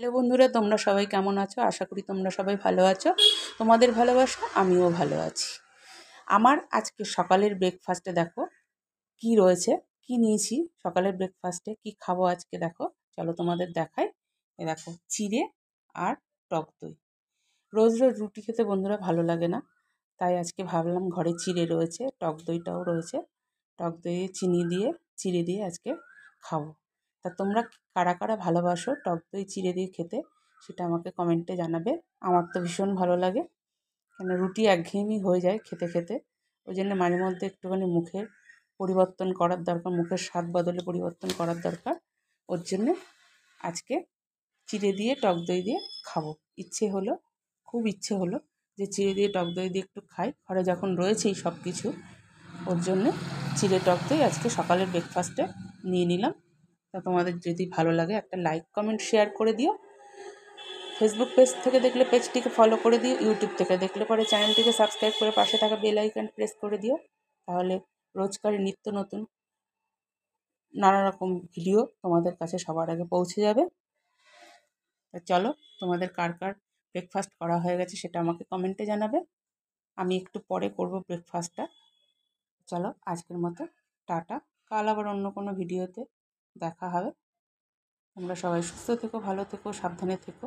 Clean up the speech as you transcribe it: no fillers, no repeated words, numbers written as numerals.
Hello বন্ধুরা, তোমরা সবাই কেমন আছো? আশা করি তোমরা সবাই ভালো আছো। তোমাদের ভালোবাসা আমিও ভালো আছি। আমার আজকে সকালের ব্রেকফাস্টে দেখো কি রয়েছে, কি নিয়েছি। সকালের ব্রেকফাস্টে কি খাবো আজকে দেখো, চলো তোমাদের দেখাই। দেখো, চিড়ে আর টক দই। রোজ রোজ রুটি খেতে বন্ধুরা ভালো লাগে না, তাই আজকে ভাবলাম ঘরে চিড়ে রয়েছে, টক দইটাও রয়েছে। টক দইয়ে চিনি দিয়ে, চিড়ে দিয়ে আজকে খাবো। তা তোমরা কারা কারা ভালোবাসো টক দই চিড়ে দিয়ে খেতে, সেটা আমাকে কমেন্টে জানাবে। আমার তো ভীষণ ভালো লাগে, কেন রুটি একঘেয়েমি হয়ে যায় খেতে খেতে। ওই জন্য মাঝে মধ্যে একটুখানি মুখের পরিবর্তন করার দরকার, মুখের স্বাদ বদলে পরিবর্তন করার দরকার। ওর জন্যে আজকে চিড়ে দিয়ে টক দই দিয়ে খাবো। খুব ইচ্ছে হলো যে চিড়ে দিয়ে টক দই দিয়ে একটু খাই। ঘরে যখন রয়েছেই সব কিছু, ওর জন্যে চিড়ে টক দই আজকে সকালের ব্রেকফাস্টে নিয়ে নিলাম। তা তোমাদের যদি ভালো লাগে একটা লাইক কমেন্ট শেয়ার করে দিও। ফেসবুক পেজ থেকে দেখলে পেজটিকে ফলো করে দিও, ইউটিউব থেকে দেখলে পরে চ্যানেলটিকে সাবস্ক্রাইব করে পাশে থাকা বেল আইকন প্রেস করে দিও। তাহলে রোজকার নিত্য নতুন নানা রকম ভিডিও তোমাদের কাছে সবার আগে পৌঁছে যাবে। তা চলো, তোমাদের কার কার ব্রেকফাস্ট করা হয়ে গেছে সেটা আমাকে কমেন্টে জানাবে। আমি একটু পরে করব ব্রেকফাস্টটা। চলো আজকের মতো টাটা। কাল আবার অন্য কোনো ভিডিওতে দেখা হবে। তোমরা সবাই সুস্থ থেকো, ভালো থেকো, সাবধানে থেকো।